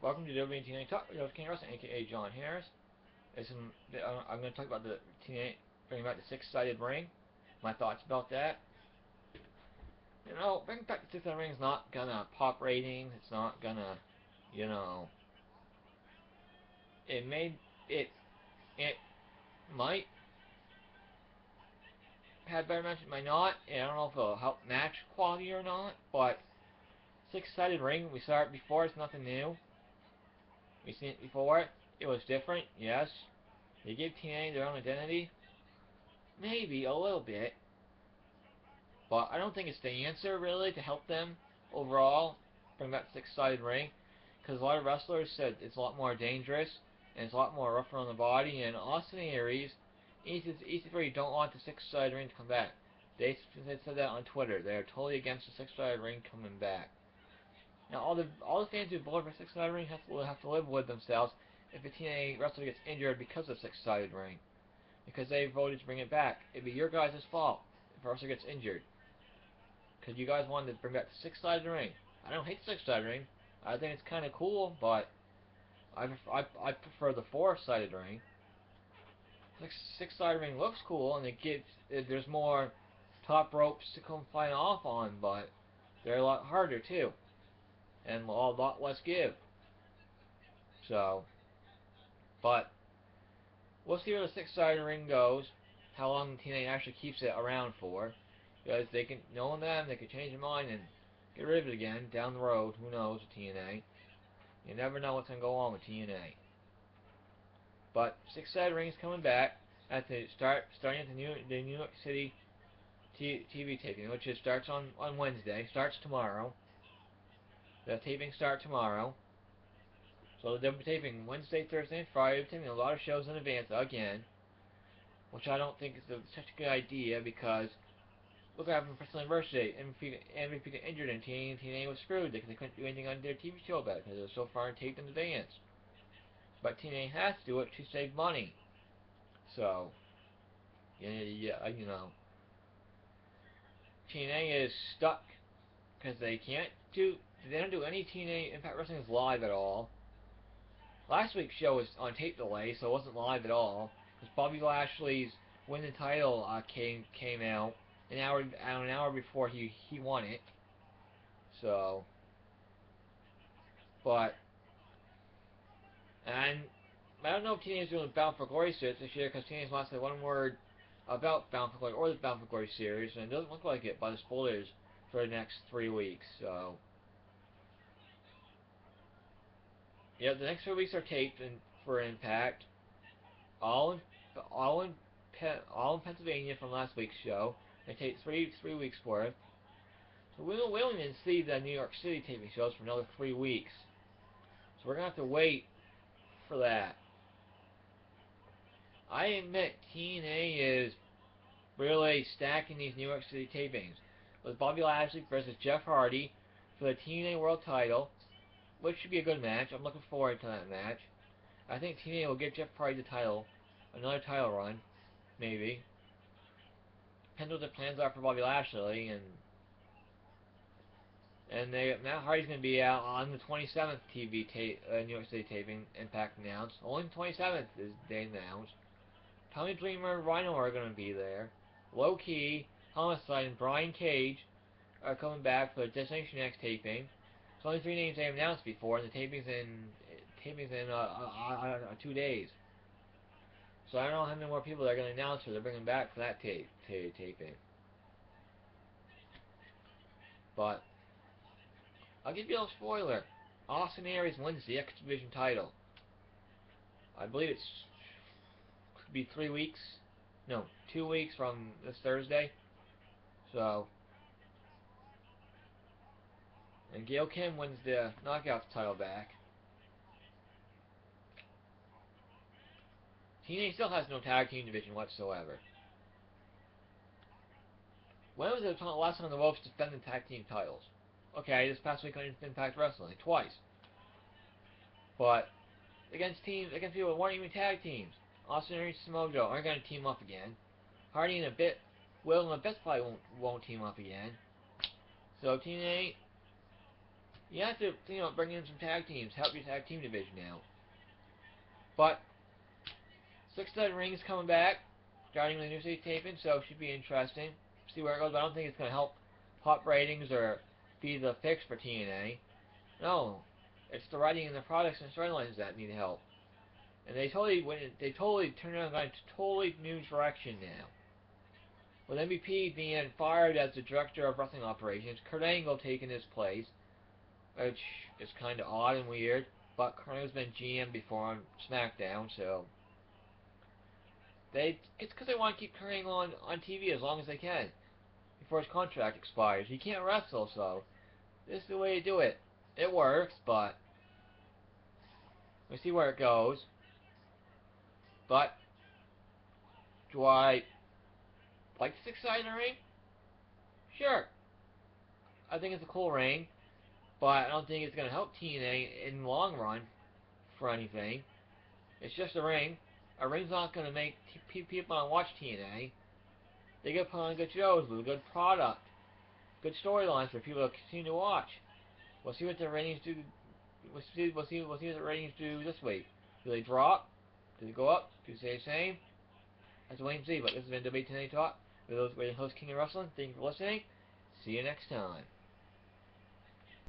Welcome to WWE TNA Talk with King Wrestling, aka John Harris. I'm going to talk about the TNA bringing back the six-sided ring. My thoughts about that. Bringing back the six-sided ring is not gonna pop ratings. It's not gonna, you know, it may it it might have better match. It might not. And I don't know if it'll help match quality or not. But six-sided ring, we saw it before. It's nothing new. We've seen it before. It was different, yes. They give TNA their own identity. Maybe a little bit. But I don't think it's the answer, really, to help them overall bring back six-sided ring. Because a lot of wrestlers said it's a lot more dangerous, and it's a lot more rougher on the body, and Austin Aries, EC3 don't want the six-sided ring to come back. They said that on Twitter. They are totally against the six-sided ring coming back. Now, all the fans who voted for six-sided ring have to live with themselves if a TNA wrestler gets injured because of six-sided ring. Because they voted to bring it back. It'd be your guys' fault if a wrestler gets injured. Because you guys wanted to bring back the six-sided ring. I don't hate the six-sided ring. I think it's kind of cool, but I prefer the four-sided ring. Six-sided ring looks cool, and there's more top ropes to come flying off on, but they're a lot harder too, and a lot less give. So, but we'll see where the six-sided ring goes. How long TNA actually keeps it around for. Because they can, knowing them, they could change their mind and get rid of it again down the road. Who knows with TNA? You never know what's going to go on with TNA. But six-sided ring is coming back at the starting at the New York City TV taping, which starts on Wednesday. Starts tomorrow. The taping start tomorrow. So they'll be taping Wednesday, Thursday, and Friday. They're taping a lot of shows in advance again, which I don't think is such a good idea because look what happened for Wrestling Anniversary. MVP got injured and TNA was screwed because they couldn't do anything on their TV show about it because it was so far taped in advance. But TNA has to do it to save money. So, yeah, TNA is stuck because they don't do any TNA Impact Wrestling is live at all. Last week's show was on tape delay, so it wasn't live at all. Because Bobby Lashley's win the title came out an hour before he won it. So, and I don't know if TNA is doing Bound for Glory series this year because TNA's not said one word about Bound for Glory or the Bound for Glory series, and it doesn't look like it by the spoilers for the next 3 weeks. So, yeah, the next 3 weeks are taped for Impact, all in Pennsylvania from last week's show. They taped three weeks worth. So we won't even see the New York City taping shows for another 3 weeks. So we're gonna have to wait for that. I admit TNA is really stacking these New York City tapings with Bobby Lashley versus Jeff Hardy for the TNA World Title, which should be a good match. I'm looking forward to that match. I think TNA will give Jeff Hardy the title, another title run, maybe. Depends what the plans are for Bobby Lashley, and Matt Hardy's going to be out on the 27th New York City taping. Impact announced. Only the 27th is they announced. Tommy Dreamer and Rhino are going to be there. Low Key, Homicide, and Brian Cage are coming back for the Destination X taping. It's only 3 names they have announced before, and the taping's in 2 days. So I don't know how many more people they're going to announce they're bringing back for that taping. But I'll give you a spoiler. Austin Aries wins the X Division title. I believe it's could be 3 weeks. No, 2 weeks from this Thursday. So, and Gail Kim wins the Knockouts title back. TNA still has no tag team division whatsoever. When was the last time the Wolves defended tag team titles? Okay, this past week on Impact Wrestling, twice. But against people that weren't even tag teams. Austin Aries and Samoa Joe aren't going to team up again. Hardy and Will and Abyss probably won't team up again. So TNA, You have to, bring in some tag teams, help your tag team division out. But Six-Stud Ring's coming back, starting with the New City taping, so it should be interesting. See where it goes. But I don't think it's going to help pop ratings or be the fix for TNA. No, it's the writing and the products and storylines that need help. And they totally turned around and got into a totally new direction now. With MVP being fired as the director of wrestling operations, Kurt Angle taking his place, which is kind of odd and weird. But Kurt Angle's been GM before on SmackDown, so it's because they want to keep Kurt Angle on TV as long as they can before his contract expires. He can't wrestle, so this is the way to do it. It works, but we'll see where it goes. But do I like the Six-Side in the ring? Sure. I think it's a cool ring, but I don't think it's going to help TNA in the long run for anything. It's just a ring. A ring's not going to make people want to watch TNA. They get put on good shows with a good product, good storylines for people to continue to watch. We'll see what the ratings do. We'll see what the ratings do this week. Do they drop? Do they go up? Do they stay the same? Let's wait and see. But this has been WWE TNA Talk with those host King of Wrestling. Thank you for listening. See you next time.